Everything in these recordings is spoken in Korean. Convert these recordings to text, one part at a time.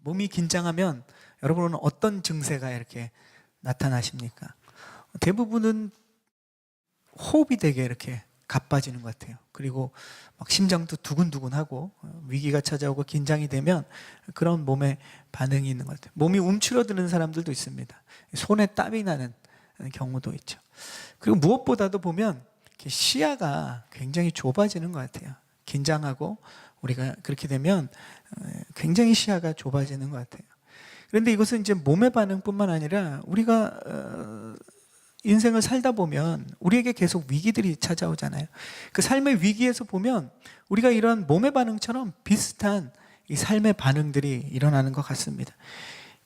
몸이 긴장하면 여러분은 어떤 증세가 이렇게 나타나십니까? 대부분은 호흡이 되게 이렇게 가빠지는 것 같아요. 그리고 막 심장도 두근두근하고 위기가 찾아오고 긴장이 되면 그런 몸의 반응이 있는 것 같아요. 몸이 움츠러드는 사람들도 있습니다. 손에 땀이 나는 경우도 있죠. 그리고 무엇보다도 보면 이렇게 시야가 굉장히 좁아지는 것 같아요. 긴장하고 우리가 그렇게 되면 굉장히 시야가 좁아지는 것 같아요. 그런데 이것은 이제 몸의 반응뿐만 아니라 우리가 인생을 살다 보면 우리에게 계속 위기들이 찾아오잖아요. 그 삶의 위기에서 보면 우리가 이런 몸의 반응처럼 비슷한 이 삶의 반응들이 일어나는 것 같습니다.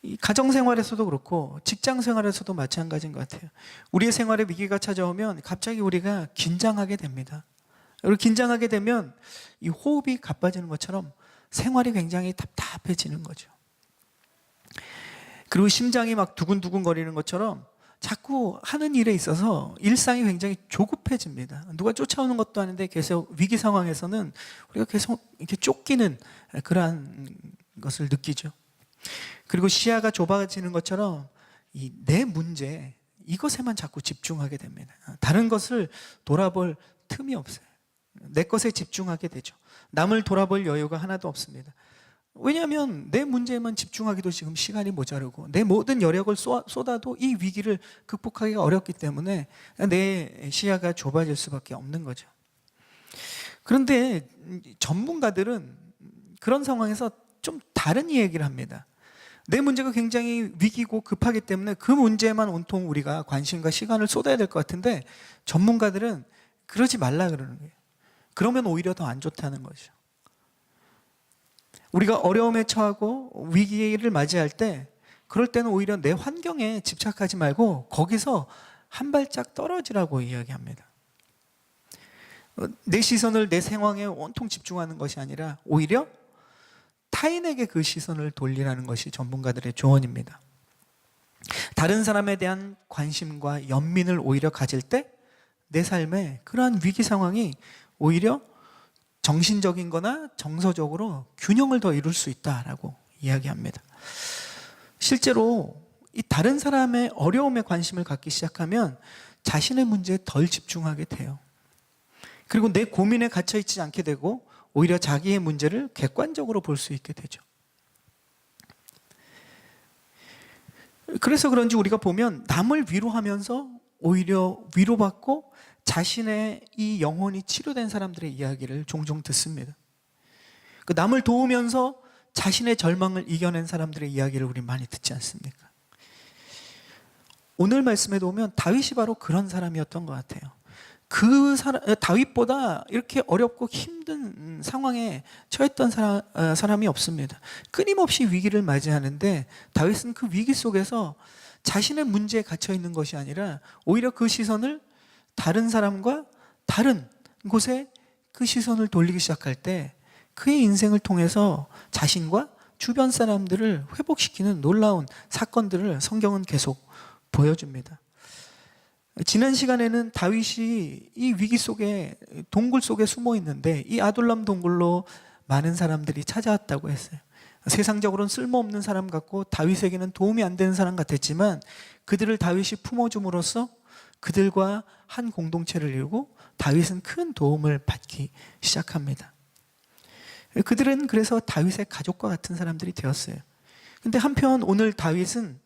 이 가정생활에서도 그렇고 직장생활에서도 마찬가지인 것 같아요. 우리의 생활에 위기가 찾아오면 갑자기 우리가 긴장하게 됩니다. 그리고 긴장하게 되면 이 호흡이 가빠지는 것처럼 생활이 굉장히 답답해지는 거죠. 그리고 심장이 막 두근두근 거리는 것처럼 자꾸 하는 일에 있어서 일상이 굉장히 조급해집니다. 누가 쫓아오는 것도 아닌데 계속 위기 상황에서는 우리가 계속 이렇게 쫓기는 그러한 것을 느끼죠. 그리고 시야가 좁아지는 것처럼 이 내 문제, 이것에만 자꾸 집중하게 됩니다. 다른 것을 돌아볼 틈이 없어요. 내 것에 집중하게 되죠. 남을 돌아볼 여유가 하나도 없습니다. 왜냐하면 내 문제에만 집중하기도 지금 시간이 모자르고 내 모든 여력을 쏟아도 이 위기를 극복하기가 어렵기 때문에 내 시야가 좁아질 수밖에 없는 거죠. 그런데 전문가들은 그런 상황에서 좀 다른 이야기를 합니다. 내 문제가 굉장히 위기고 급하기 때문에 그 문제에만 온통 우리가 관심과 시간을 쏟아야 될 것 같은데 전문가들은 그러지 말라 그러는 거예요. 그러면 오히려 더 안 좋다는 거죠. 우리가 어려움에 처하고 위기를 맞이할 때 그럴 때는 오히려 내 환경에 집착하지 말고 거기서 한 발짝 떨어지라고 이야기합니다. 내 시선을 내 상황에 온통 집중하는 것이 아니라 오히려 타인에게 그 시선을 돌리라는 것이 전문가들의 조언입니다. 다른 사람에 대한 관심과 연민을 오히려 가질 때 내 삶에 그러한 위기 상황이 오히려 정신적인 거나 정서적으로 균형을 더 이룰 수 있다라고 이야기합니다. 실제로 이 다른 사람의 어려움에 관심을 갖기 시작하면 자신의 문제에 덜 집중하게 돼요. 그리고 내 고민에 갇혀 있지 않게 되고 오히려 자기의 문제를 객관적으로 볼 수 있게 되죠. 그래서 그런지 우리가 보면 남을 위로하면서 오히려 위로받고 자신의 이 영혼이 치료된 사람들의 이야기를 종종 듣습니다. 그 남을 도우면서 자신의 절망을 이겨낸 사람들의 이야기를 우리 많이 듣지 않습니까? 오늘 말씀에도 보면 다윗이 바로 그런 사람이었던 것 같아요. 다윗보다 이렇게 어렵고 힘든 상황에 처했던 사람이 없습니다. 끊임없이 위기를 맞이하는데 다윗은 그 위기 속에서 자신의 문제에 갇혀 있는 것이 아니라 오히려 그 시선을 다른 사람과 다른 곳에 그 시선을 돌리기 시작할 때 그의 인생을 통해서 자신과 주변 사람들을 회복시키는 놀라운 사건들을 성경은 계속 보여줍니다. 지난 시간에는 다윗이 이 위기 속에 동굴 속에 숨어 있는데 이 아둘람 동굴로 많은 사람들이 찾아왔다고 했어요. 세상적으로는 쓸모없는 사람 같고 다윗에게는 도움이 안 되는 사람 같았지만 그들을 다윗이 품어줌으로써 그들과 한 공동체를 이루고 다윗은 큰 도움을 받기 시작합니다. 그들은 그래서 다윗의 가족과 같은 사람들이 되었어요. 근데 한편 오늘 다윗은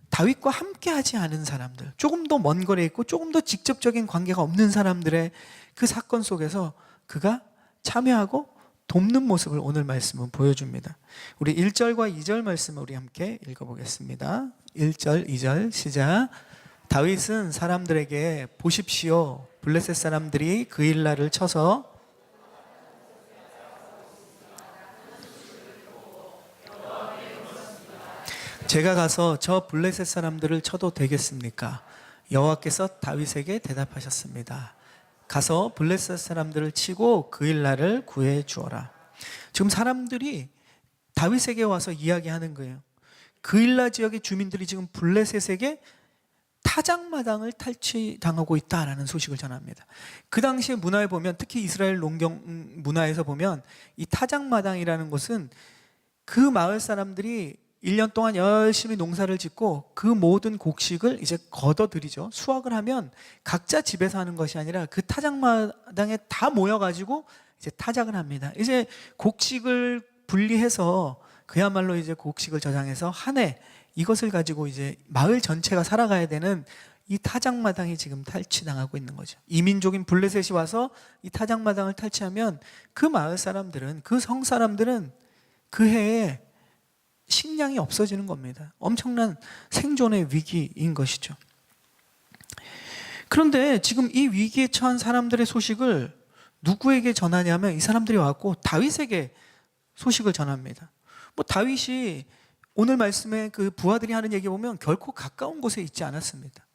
다윗과 함께 하지 않은 사람들, 조금 더 먼 거리에 있고 조금 더 직접적인 관계가 없는 사람들의 그 사건 속에서 그가 참여하고 돕는 모습을 오늘 말씀은 보여줍니다. 우리 1절과 2절 말씀을 우리 함께 읽어보겠습니다. 1절, 2절 시작. 다윗은 사람들에게 보십시오. 블레셋 사람들이 그 일날을 쳐서 제가 가서 저 블레셋 사람들을 쳐도 되겠습니까? 여호와께서 다윗에게 대답하셨습니다. 가서 블레셋 사람들을 치고 그 일날을 구해 주어라. 지금 사람들이 다윗에게 와서 이야기하는 거예요. 그 일날 지역의 주민들이 지금 블레셋에게 타작마당을 탈취당하고 있다라는 소식을 전합니다. 그 당시의 문화에 보면 특히 이스라엘 농경 문화에서 보면 이 타작마당이라는 것은 그 마을 사람들이 1년 동안 열심히 농사를 짓고 그 모든 곡식을 이제 걷어들이죠. 수확을 하면 각자 집에서 하는 것이 아니라 그 타작마당에 다 모여가지고 이제 타작을 합니다. 이제 곡식을 분리해서 그야말로 이제 곡식을 저장해서 한 해 이것을 가지고 이제 마을 전체가 살아가야 되는 이 타작마당이 지금 탈취당하고 있는 거죠. 이민족인 블레셋이 와서 이 타작마당을 탈취하면 그 마을 사람들은, 그 성 사람들은 그 해에 식량이 없어지는 겁니다. 엄청난 생존의 위기인 것이죠. 그런데 지금 이 위기에 처한 사람들의 소식을 누구에게 전하냐면 이 사람들이 와갖고 다윗에게 소식을 전합니다. 뭐 다윗이 오늘 말씀에 그 부하들이 하는 얘기 보면 결코 가까운 곳에 있지 않았습니다.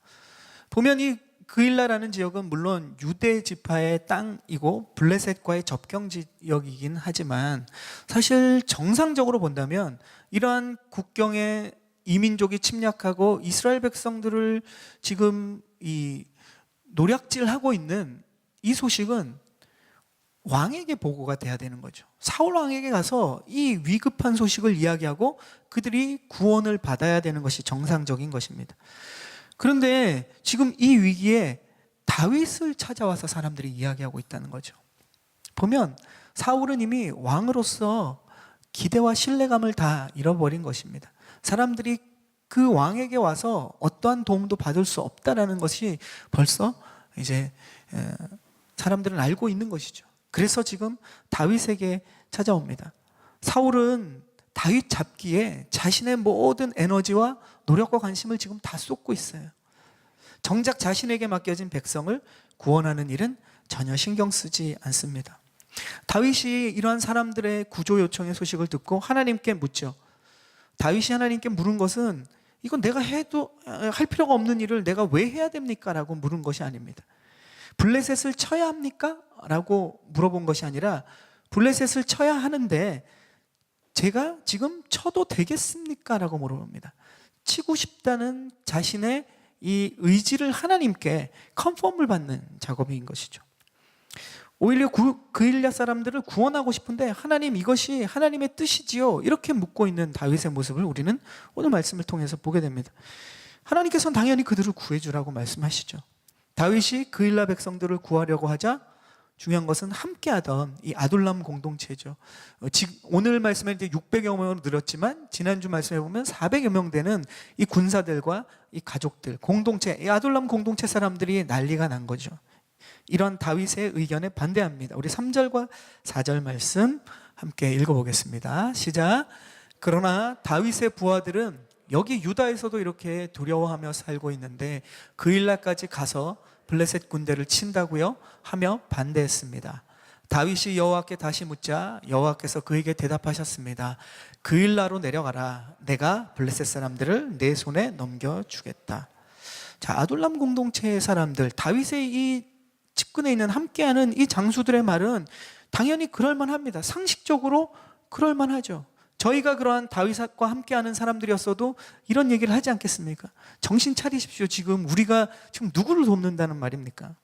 보면 이 그일라라는 지역은 물론 유대 지파의 땅이고 블레셋과의 접경 지역이긴 하지만 사실 정상적으로 본다면 이러한 국경에 이민족이 침략하고 이스라엘 백성들을 지금 이 노략질하고 있는 이 소식은 왕에게 보고가 돼야 되는 거죠. 사울 왕에게 가서 이 위급한 소식을 이야기하고 그들이 구원을 받아야 되는 것이 정상적인 것입니다. 그런데 지금 이 위기에 다윗을 찾아와서 사람들이 이야기하고 있다는 거죠. 보면 사울은 이미 왕으로서 기대와 신뢰감을 다 잃어버린 것입니다. 사람들이 그 왕에게 와서 어떠한 도움도 받을 수 없다라는 것이 벌써 이제 사람들은 알고 있는 것이죠. 그래서 지금 다윗에게 찾아옵니다. 사울은 다윗 잡기에 자신의 모든 에너지와 노력과 관심을 지금 다 쏟고 있어요. 정작 자신에게 맡겨진 백성을 구원하는 일은 전혀 신경 쓰지 않습니다. 다윗이 이러한 사람들의 구조 요청의 소식을 듣고 하나님께 묻죠. 다윗이 하나님께 물은 것은 이건 내가 해도 할 필요가 없는 일을 내가 왜 해야 됩니까? 라고 물은 것이 아닙니다. 블레셋을 쳐야 합니까? 라고 물어본 것이 아니라 블레셋을 쳐야 하는데 제가 지금 쳐도 되겠습니까? 라고 물어봅니다. 치고 싶다는 자신의 이 의지를 하나님께 컨펌을 받는 작업인 것이죠. 오히려 그일랴 사람들을 구원하고 싶은데 하나님 이것이 하나님의 뜻이지요? 이렇게 묻고 있는 다윗의 모습을 우리는 오늘 말씀을 통해서 보게 됩니다. 하나님께서는 당연히 그들을 구해주라고 말씀하시죠. 다윗이 그일랴 백성들을 구하려고 하자 중요한 것은 함께하던 이 아둘람 공동체죠. 오늘 말씀에 이제 600여 명으로 늘었지만 지난주 말씀해 보면 400여 명 되는 이 군사들과 이 가족들, 공동체, 이 아둘람 공동체 사람들이 난리가 난 거죠. 이런 다윗의 의견에 반대합니다. 우리 3절과 4절 말씀 함께 읽어보겠습니다. 시작. 그러나 다윗의 부하들은 여기 유다에서도 이렇게 두려워하며 살고 있는데 그일라까지 가서 블레셋 군대를 친다고요? 하며 반대했습니다. 다윗이 여호와께 다시 묻자 여호와께서 그에게 대답하셨습니다. 그일라로 내려가라. 내가 블레셋 사람들을 내 손에 넘겨주겠다. 자, 아둘람 공동체의 사람들, 다윗의 이 측근에 있는 함께하는 이 장수들의 말은 당연히 그럴만합니다. 상식적으로 그럴만하죠. 저희가 그러한 다윗과 함께하는 사람들이었어도 이런 얘기를 하지 않겠습니까? 정신 차리십시오. 지금 우리가 지금 누구를 돕는다는 말입니까?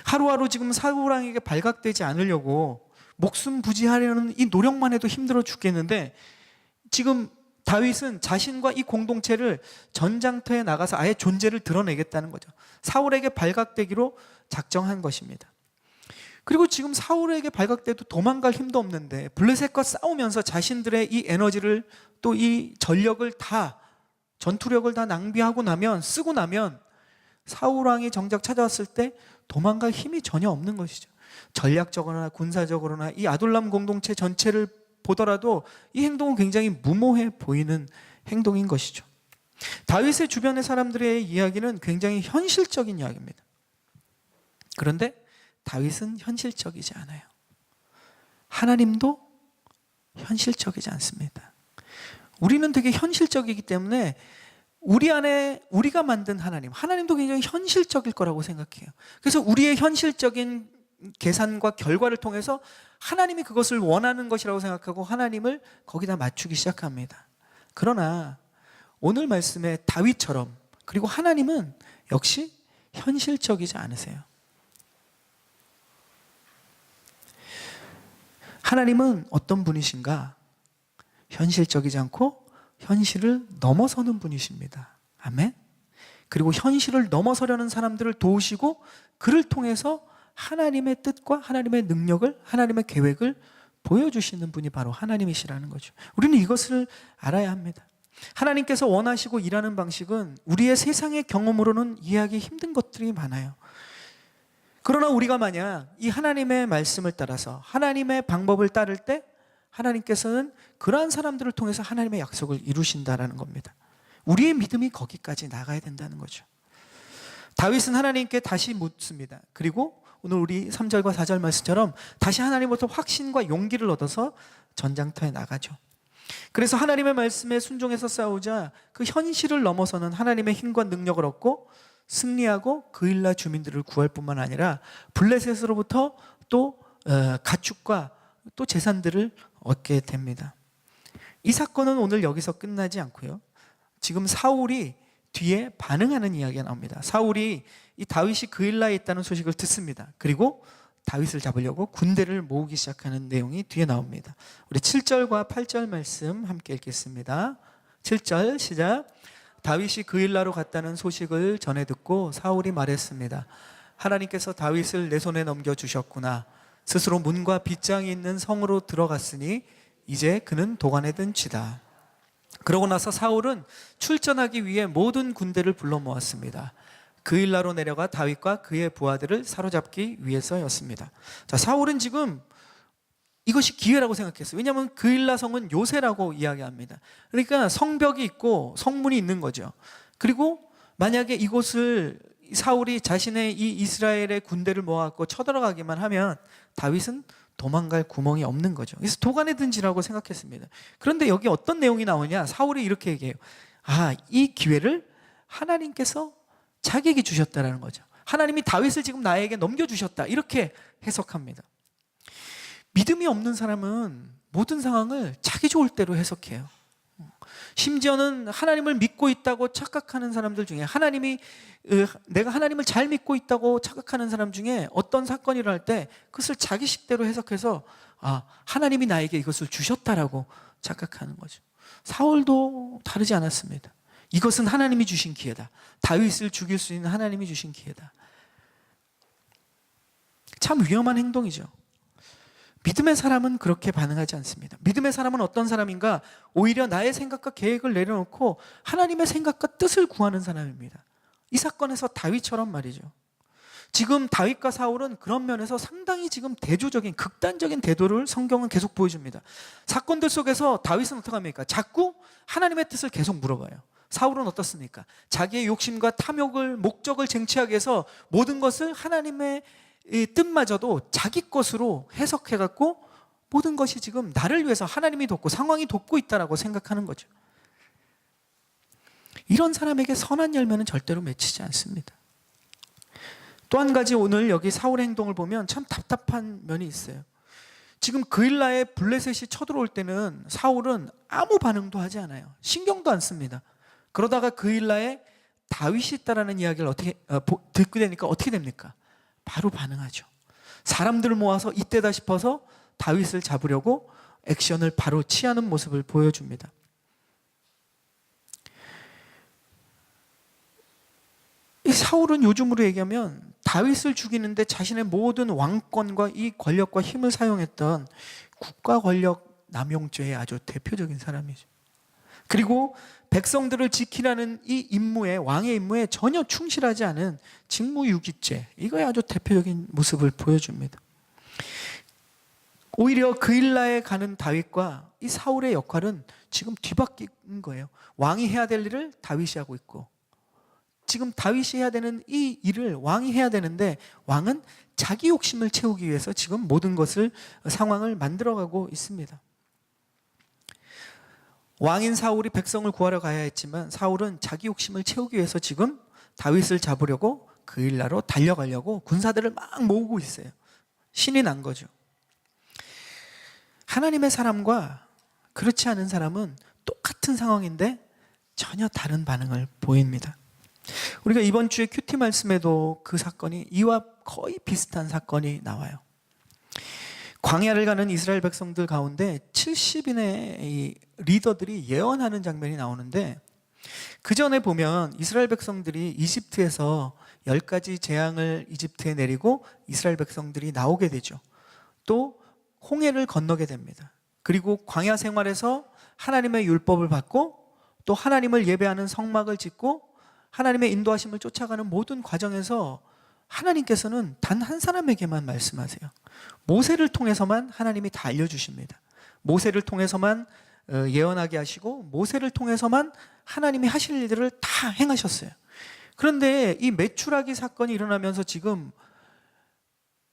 하루하루 지금 사울왕에게 발각되지 않으려고 목숨 부지하려는 이 노력만 해도 힘들어 죽겠는데 지금 다윗은 자신과 이 공동체를 전장터에 나가서 아예 존재를 드러내겠다는 거죠. 사울에게 발각되기로 작정한 것입니다. 그리고 지금 사울에게 발각돼도 도망갈 힘도 없는데 블레셋과 싸우면서 자신들의 이 에너지를 또 이 전력을 다 전투력을 다 낭비하고 나면 쓰고 나면 사울왕이 정작 찾아왔을 때 도망갈 힘이 전혀 없는 것이죠. 전략적으로나 군사적으로나 이 아둘람 공동체 전체를 보더라도 이 행동은 굉장히 무모해 보이는 행동인 것이죠. 다윗의 주변의 사람들의 이야기는 굉장히 현실적인 이야기입니다. 그런데 다윗은 현실적이지 않아요. 하나님도 현실적이지 않습니다. 우리는 되게 현실적이기 때문에 우리 안에 우리가 만든 하나님도 굉장히 현실적일 거라고 생각해요. 그래서 우리의 현실적인 계산과 결과를 통해서 하나님이 그것을 원하는 것이라고 생각하고 하나님을 거기다 맞추기 시작합니다. 그러나 오늘 말씀의 다윗처럼 그리고 하나님은 역시 현실적이지 않으세요. 하나님은 어떤 분이신가? 현실적이지 않고 현실을 넘어서는 분이십니다. 아멘. 그리고 현실을 넘어서려는 사람들을 도우시고 그를 통해서 하나님의 뜻과 하나님의 능력을, 하나님의 계획을 보여주시는 분이 바로 하나님이시라는 거죠. 우리는 이것을 알아야 합니다. 하나님께서 원하시고 일하는 방식은 우리의 세상의 경험으로는 이해하기 힘든 것들이 많아요. 그러나 우리가 만약 이 하나님의 말씀을 따라서 하나님의 방법을 따를 때 하나님께서는 그러한 사람들을 통해서 하나님의 약속을 이루신다라는 겁니다. 우리의 믿음이 거기까지 나가야 된다는 거죠. 다윗은 하나님께 다시 묻습니다. 그리고 오늘 우리 3절과 4절 말씀처럼 다시 하나님부터 확신과 용기를 얻어서 전장터에 나가죠. 그래서 하나님의 말씀에 순종해서 싸우자 그 현실을 넘어서는 하나님의 힘과 능력을 얻고 승리하고 그일라 주민들을 구할 뿐만 아니라 블레셋으로부터 또 가축과 또 재산들을 얻게 됩니다. 이 사건은 오늘 여기서 끝나지 않고요. 지금 사울이 뒤에 반응하는 이야기가 나옵니다. 사울이 이 다윗이 그일라에 있다는 소식을 듣습니다. 그리고 다윗을 잡으려고 군대를 모으기 시작하는 내용이 뒤에 나옵니다. 우리 7절과 8절 말씀 함께 읽겠습니다. 7절 시작. 다윗이 그일라로 갔다는 소식을 전해 듣고 사울이 말했습니다. 하나님께서 다윗을 내 손에 넘겨주셨구나. 스스로 문과 빗장이 있는 성으로 들어갔으니 이제 그는 도관에 든지다. 그러고 나서 사울은 출전하기 위해 모든 군대를 불러 모았습니다. 그일라로 내려가 다윗과 그의 부하들을 사로잡기 위해서였습니다. 자, 사울은 지금 이것이 기회라고 생각했어요. 왜냐하면 그일라 성은 요새라고 이야기합니다. 그러니까 성벽이 있고 성문이 있는 거죠. 그리고 만약에 이곳을 사울이 자신의 이 이스라엘의 군대를 모아갖고 쳐들어가기만 하면 다윗은 도망갈 구멍이 없는 거죠. 그래서 도관에 든지라고 생각했습니다. 그런데 여기 어떤 내용이 나오냐? 사울이 이렇게 얘기해요. 이 기회를 하나님께서 자기에게 주셨다라는 거죠. 하나님이 다윗을 지금 나에게 넘겨주셨다, 이렇게 해석합니다. 믿음이 없는 사람은 모든 상황을 자기 좋을 대로 해석해요. 심지어는 하나님을 믿고 있다고 착각하는 사람들 중에 내가 하나님을 잘 믿고 있다고 착각하는 사람 중에 어떤 사건이 일어날 때 그것을 자기 식대로 해석해서 하나님이 나에게 이것을 주셨다라고 착각하는 거죠. 사울도 다르지 않았습니다. 이것은 하나님이 주신 기회다. 다윗을 죽일 수 있는 하나님이 주신 기회다. 참 위험한 행동이죠. 믿음의 사람은 그렇게 반응하지 않습니다. 믿음의 사람은 어떤 사람인가? 오히려 나의 생각과 계획을 내려놓고 하나님의 생각과 뜻을 구하는 사람입니다. 이 사건에서 다윗처럼 말이죠. 지금 다윗과 사울은 그런 면에서 상당히 지금 대조적인 극단적인 태도를 성경은 계속 보여줍니다. 사건들 속에서 다윗은 어떻게 합니까? 자꾸 하나님의 뜻을 계속 물어봐요. 사울은 어떻습니까? 자기의 욕심과 탐욕을, 목적을 쟁취하기 위해서 모든 것을 하나님의 이 뜻마저도 자기 것으로 해석해갖고 모든 것이 지금 나를 위해서 하나님이 돕고 상황이 돕고 있다라고 생각하는 거죠. 이런 사람에게 선한 열매는 절대로 맺히지 않습니다. 또 한 가지 오늘 여기 사울의 행동을 보면 참 답답한 면이 있어요. 지금 그일라에 블레셋이 쳐들어올 때는 사울은 아무 반응도 하지 않아요. 신경도 안 씁니다. 그러다가 그일라에 다윗이 있다라는 이야기를 듣게 되니까 어떻게 됩니까? 바로 반응하죠. 사람들을 모아서 이때다 싶어서 다윗을 잡으려고 액션을 바로 취하는 모습을 보여줍니다. 이 사울은 요즘으로 얘기하면 다윗을 죽이는데 자신의 모든 왕권과 이 권력과 힘을 사용했던 국가 권력 남용죄의 아주 대표적인 사람이죠. 그리고 백성들을 지키라는 이 임무에, 왕의 임무에 전혀 충실하지 않은 직무유기죄, 이거의 아주 대표적인 모습을 보여줍니다. 오히려 그일라에 가는 다윗과 이 사울의 역할은 지금 뒤바뀐 거예요. 왕이 해야 될 일을 다윗이 하고 있고, 지금 다윗이 해야 되는 이 일을 왕이 해야 되는데 왕은 자기 욕심을 채우기 위해서 지금 모든 것을, 상황을 만들어가고 있습니다. 왕인 사울이 백성을 구하러 가야 했지만 사울은 자기 욕심을 채우기 위해서 지금 다윗을 잡으려고 그일라로 달려가려고 군사들을 막 모으고 있어요. 신이 난 거죠. 하나님의 사람과 그렇지 않은 사람은 똑같은 상황인데 전혀 다른 반응을 보입니다. 우리가 이번 주에 큐티 말씀에도 그 사건이 이와 거의 비슷한 사건이 나와요. 광야를 가는 이스라엘 백성들 가운데 70인의 이 리더들이 예언하는 장면이 나오는데, 그 전에 보면 이스라엘 백성들이 이집트에서 10가지 재앙을 이집트에 내리고 이스라엘 백성들이 나오게 되죠. 또 홍해를 건너게 됩니다. 그리고 광야 생활에서 하나님의 율법을 받고 또 하나님을 예배하는 성막을 짓고 하나님의 인도하심을 쫓아가는 모든 과정에서 하나님께서는 단 한 사람에게만 말씀하세요. 모세를 통해서만 하나님이 다 알려주십니다. 모세를 통해서만 예언하게 하시고 모세를 통해서만 하나님이 하실 일들을 다 행하셨어요. 그런데 이 메추라기 사건이 일어나면서 지금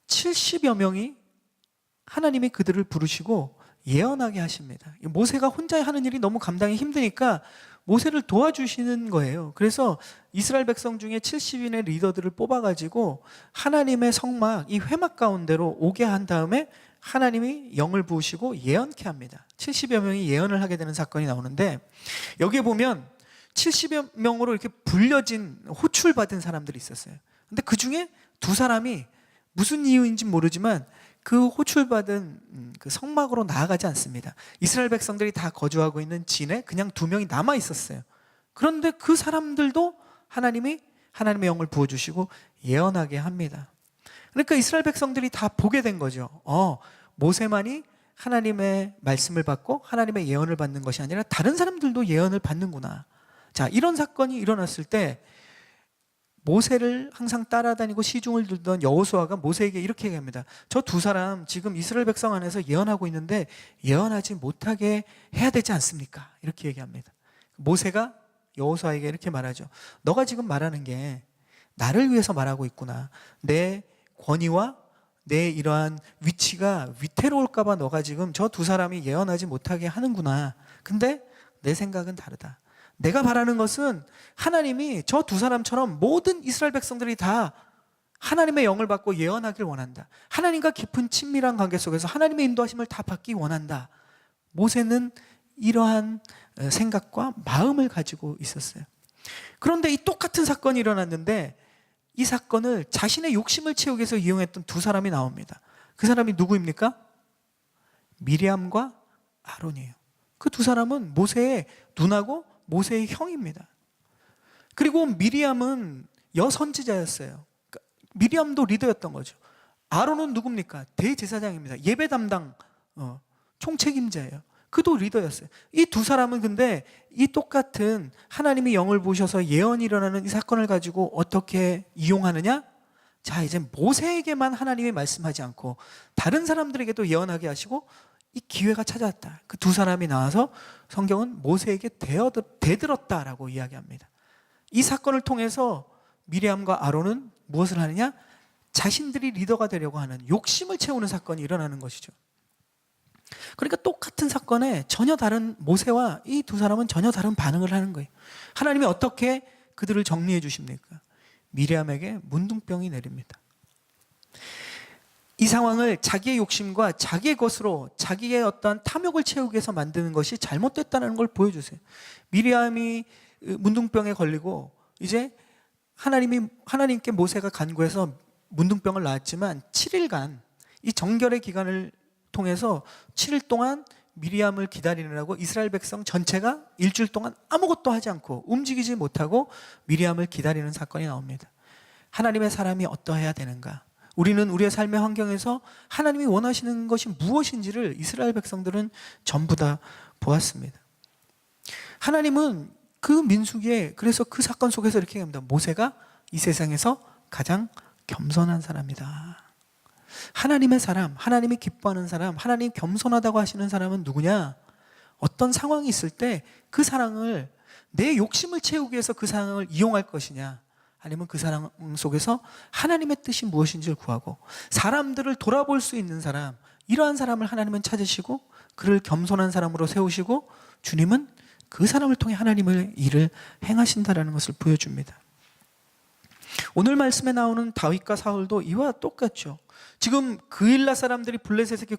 70여 명이 하나님이 그들을 부르시고 예언하게 하십니다. 모세가 혼자 하는 일이 너무 감당이 힘드니까 모세를 도와주시는 거예요. 그래서 이스라엘 백성 중에 70인의 리더들을 뽑아가지고 하나님의 성막, 이 회막 가운데로 오게 한 다음에 하나님이 영을 부으시고 예언케 합니다. 70여 명이 예언을 하게 되는 사건이 나오는데, 여기에 보면 70여 명으로 이렇게 불려진 호출받은 사람들이 있었어요. 근데 그 중에 두 사람이 무슨 이유인지 모르지만 그 호출받은 그 성막으로 나아가지 않습니다. 이스라엘 백성들이 다 거주하고 있는 진에 그냥 두 명이 남아 있었어요. 그런데 그 사람들도 하나님이 하나님의 영을 부어주시고 예언하게 합니다. 그러니까 이스라엘 백성들이 다 보게 된 거죠. 모세만이 하나님의 말씀을 받고 하나님의 예언을 받는 것이 아니라 다른 사람들도 예언을 받는구나. 자, 이런 사건이 일어났을 때 모세를 항상 따라다니고 시중을 들던 여호수아가 모세에게 이렇게 얘기합니다. 저 두 사람 지금 이스라엘 백성 안에서 예언하고 있는데 예언하지 못하게 해야 되지 않습니까? 이렇게 얘기합니다. 모세가 여호수아에게 이렇게 말하죠. 너가 지금 말하는 게 나를 위해서 말하고 있구나. 내 권위와 내 이러한 위치가 위태로울까 봐 너가 지금 저 두 사람이 예언하지 못하게 하는구나. 근데 내 생각은 다르다. 내가 바라는 것은 하나님이 저 두 사람처럼 모든 이스라엘 백성들이 다 하나님의 영을 받고 예언하길 원한다. 하나님과 깊은 친밀한 관계 속에서 하나님의 인도하심을 다 받기 원한다. 모세는 이러한 생각과 마음을 가지고 있었어요. 그런데 이 똑같은 사건이 일어났는데 이 사건을 자신의 욕심을 채우기 위해서 이용했던 두 사람이 나옵니다. 그 사람이 누구입니까? 미리암과 아론이에요. 그 두 사람은 모세의 누나고 모세의 형입니다. 그리고 미리암은 여선지자였어요. 미리암도 리더였던 거죠. 아론은 누굽니까? 대제사장입니다. 예배 담당 총책임자예요. 그도 리더였어요. 이 두 사람은 근데 이 똑같은 하나님이 영을 부으셔서 예언이 일어나는 이 사건을 가지고 어떻게 이용하느냐? 자, 이제 모세에게만 하나님이 말씀하지 않고 다른 사람들에게도 예언하게 하시고 이 기회가 찾아왔다. 그 두 사람이 나와서 성경은 모세에게 대들었다라고 이야기합니다. 이 사건을 통해서 미리암과 아론은 무엇을 하느냐? 자신들이 리더가 되려고 하는 욕심을 채우는 사건이 일어나는 것이죠. 그러니까 똑같은 사건에 전혀 다른 모세와 이 두 사람은 전혀 다른 반응을 하는 거예요. 하나님이 어떻게 그들을 정리해 주십니까? 미리암에게 문둥병이 내립니다. 이 상황을 자기의 욕심과 자기의 것으로 자기의 어떤 탐욕을 채우기 위해서 만드는 것이 잘못됐다는 걸 보여주세요. 미리암이 문둥병에 걸리고 이제 하나님께 모세가 간구해서 문둥병을 낳았지만 7일간 이 정결의 기간을 통해서 7일 동안 미리암을 기다리느라고 이스라엘 백성 전체가 일주일 동안 아무것도 하지 않고 움직이지 못하고 미리암을 기다리는 사건이 나옵니다. 하나님의 사람이 어떠해야 되는가? 우리는 우리의 삶의 환경에서 하나님이 원하시는 것이 무엇인지를 이스라엘 백성들은 전부 다 보았습니다. 하나님은 그 민수기에 그래서 그 사건 속에서 이렇게 얘기합니다. 모세가 이 세상에서 가장 겸손한 사람이다. 하나님의 사람, 하나님이 기뻐하는 사람, 하나님 겸손하다고 하시는 사람은 누구냐? 어떤 상황이 있을 때 그 상황을 내 욕심을 채우기 위해서 그 상황을 이용할 것이냐, 아니면 그 상황 속에서 하나님의 뜻이 무엇인지를 구하고 사람들을 돌아볼 수 있는 사람, 이러한 사람을 하나님은 찾으시고 그를 겸손한 사람으로 세우시고 주님은 그 사람을 통해 하나님의 일을 행하신다라는 것을 보여줍니다. 오늘 말씀에 나오는 다윗과 사울도 이와 똑같죠. 지금 그일라 사람들이 블레셋에게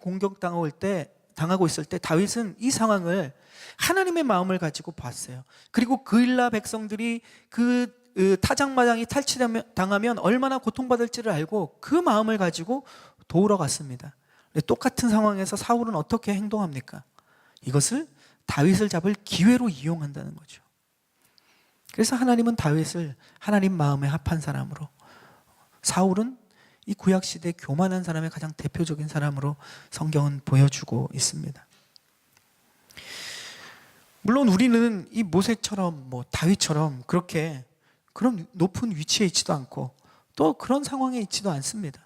당하고 있을 때 다윗은 이 상황을 하나님의 마음을 가지고 봤어요. 그리고 그일라 백성들이 그 타작마당이 탈취당하면 얼마나 고통받을지를 알고 그 마음을 가지고 도우러 갔습니다. 근데 똑같은 상황에서 사울은 어떻게 행동합니까? 이것을 다윗을 잡을 기회로 이용한다는 거죠. 그래서 하나님은 다윗을 하나님 마음에 합한 사람으로, 사울은 이 구약시대 교만한 사람의 가장 대표적인 사람으로 성경은 보여주고 있습니다. 물론 우리는 이 모세처럼 다윗처럼 그렇게 그런 높은 위치에 있지도 않고 또 그런 상황에 있지도 않습니다.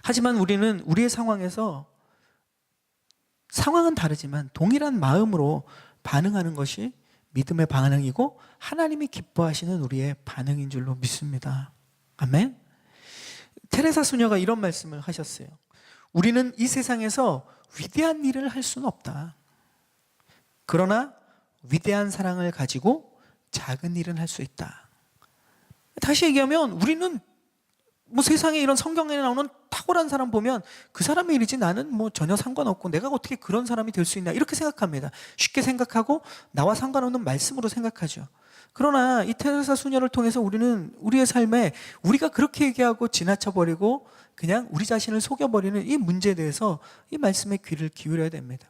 하지만 우리는 우리의 상황에서 상황은 다르지만 동일한 마음으로 반응하는 것이 믿음의 반응이고 하나님이 기뻐하시는 우리의 반응인 줄로 믿습니다. 아멘. 테레사 수녀가 이런 말씀을 하셨어요. 우리는 이 세상에서 위대한 일을 할 수는 없다. 그러나 위대한 사랑을 가지고 작은 일은 할 수 있다. 다시 얘기하면 우리는 세상에 이런 성경에 나오는 탁월한 사람 보면 그 사람의 일이지 나는 전혀 상관없고 내가 어떻게 그런 사람이 될 수 있나 이렇게 생각합니다. 쉽게 생각하고 나와 상관없는 말씀으로 생각하죠. 그러나 이 테레사 수녀를 통해서 우리는 우리의 삶에 우리가 그렇게 얘기하고 지나쳐버리고 그냥 우리 자신을 속여버리는 이 문제에 대해서 이 말씀에 귀를 기울여야 됩니다.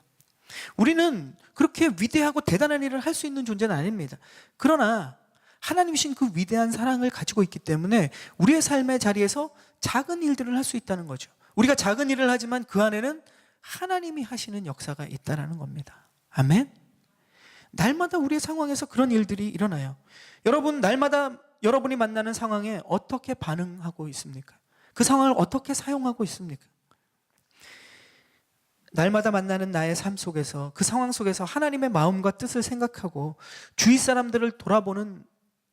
우리는 그렇게 위대하고 대단한 일을 할 수 있는 존재는 아닙니다. 그러나 하나님이신 그 위대한 사랑을 가지고 있기 때문에 우리의 삶의 자리에서 작은 일들을 할 수 있다는 거죠. 우리가 작은 일을 하지만 그 안에는 하나님이 하시는 역사가 있다는 겁니다. 아멘. 날마다 우리의 상황에서 그런 일들이 일어나요. 여러분, 날마다 여러분이 만나는 상황에 어떻게 반응하고 있습니까? 그 상황을 어떻게 사용하고 있습니까? 날마다 만나는 나의 삶 속에서 그 상황 속에서 하나님의 마음과 뜻을 생각하고 주위 사람들을 돌아보는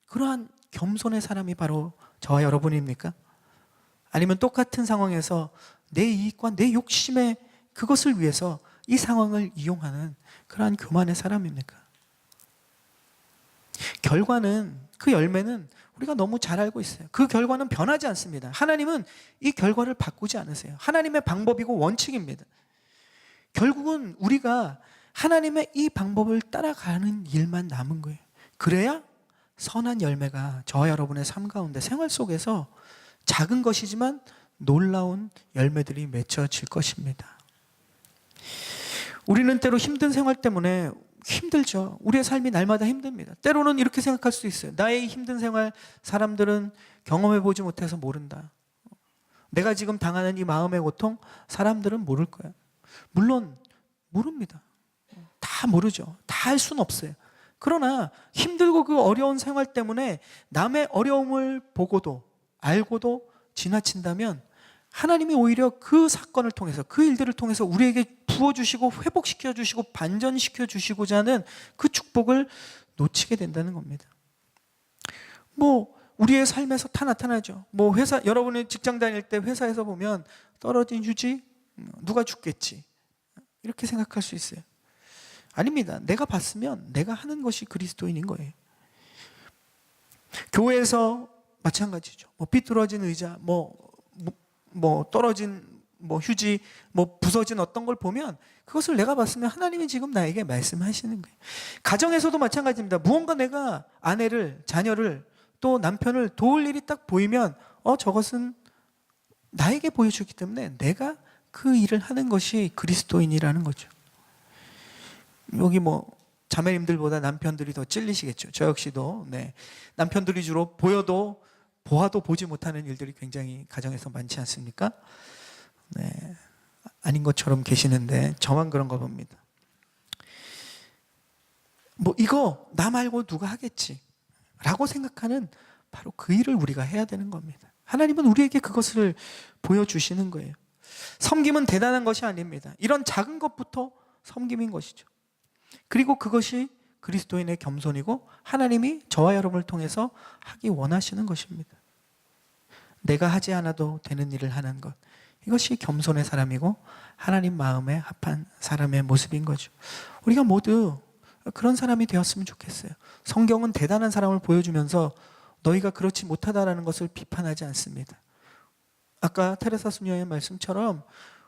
그러한 겸손의 사람이 바로 저와 여러분입니까? 아니면 똑같은 상황에서 내 이익과 내 욕심의 그것을 위해서 이 상황을 이용하는 그러한 교만의 사람입니까? 결과는, 그 열매는 우리가 너무 잘 알고 있어요. 그 결과는 변하지 않습니다. 하나님은 이 결과를 바꾸지 않으세요. 하나님의 방법이고 원칙입니다. 결국은 우리가 하나님의 이 방법을 따라가는 일만 남은 거예요. 그래야 선한 열매가 저와 여러분의 삶 가운데 생활 속에서 작은 것이지만 놀라운 열매들이 맺혀질 것입니다. 우리는 때로 힘든 생활 때문에 힘들죠. 우리의 삶이 날마다 힘듭니다. 때로는 이렇게 생각할 수 있어요. 나의 힘든 생활 사람들은 경험해보지 못해서 모른다. 내가 지금 당하는 이 마음의 고통 사람들은 모를 거야. 물론 모릅니다. 다 모르죠. 다 할 수는 없어요. 그러나 힘들고 그 어려운 생활 때문에 남의 어려움을 보고도 알고도 지나친다면 하나님이 오히려 그 사건을 통해서, 그 일들을 통해서 우리에게 부어주시고 회복시켜 주시고 반전시켜 주시고자 하는 그 축복을 놓치게 된다는 겁니다. 우리의 삶에서 다 나타나죠. 여러분이 직장 다닐 때 회사에서 보면 떨어진 휴지, 누가 죽겠지, 이렇게 생각할 수 있어요. 아닙니다. 내가 봤으면 내가 하는 것이 그리스도인인 거예요. 교회에서 마찬가지죠. 삐뚤어진 의자, 떨어진 휴지, 부서진 어떤 걸 보면 그것을 내가 봤으면 하나님이 지금 나에게 말씀하시는 거예요. 가정에서도 마찬가지입니다. 무언가 내가 아내를, 자녀를, 또 남편을 도울 일이 딱 보이면 저것은 나에게 보여주기 때문에 내가 그 일을 하는 것이 그리스도인이라는 거죠. 여기 자매님들보다 남편들이 더 찔리시겠죠. 저 역시도 남편들이 주로 보아도 보지 못하는 일들이 굉장히 가정에서 많지 않습니까? 아닌 것처럼 계시는데 저만 그런가 봅니다. 이거 나 말고 누가 하겠지 라고 생각하는 바로 그 일을 우리가 해야 되는 겁니다. 하나님은 우리에게 그것을 보여주시는 거예요. 섬김은 대단한 것이 아닙니다. 이런 작은 것부터 섬김인 것이죠. 그리고 그것이 그리스도인의 겸손이고 하나님이 저와 여러분을 통해서 하기 원하시는 것입니다. 내가 하지 않아도 되는 일을 하는 것, 이것이 겸손의 사람이고 하나님 마음에 합한 사람의 모습인 거죠. 우리가 모두 그런 사람이 되었으면 좋겠어요. 성경은 대단한 사람을 보여주면서 너희가 그렇지 못하다라는 것을 비판하지 않습니다. 아까 테레사 수녀의 말씀처럼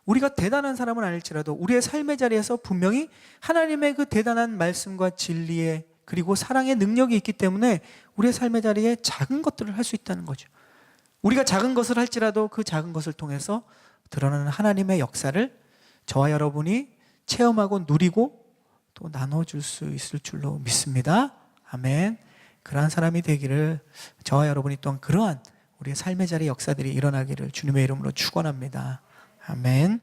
우리가 대단한 사람은 아닐지라도 우리의 삶의 자리에서 분명히 하나님의 그 대단한 말씀과 진리에 그리고 사랑의 능력이 있기 때문에 우리의 삶의 자리에 작은 것들을 할 수 있다는 거죠. 우리가 작은 것을 할지라도 그 작은 것을 통해서 드러나는 하나님의 역사를 저와 여러분이 체험하고 누리고 또 나눠줄 수 있을 줄로 믿습니다. 아멘. 그러한 사람이 되기를, 저와 여러분이 또한 그러한 우리의 삶의 자리 역사들이 일어나기를 주님의 이름으로 축원합니다. 아멘.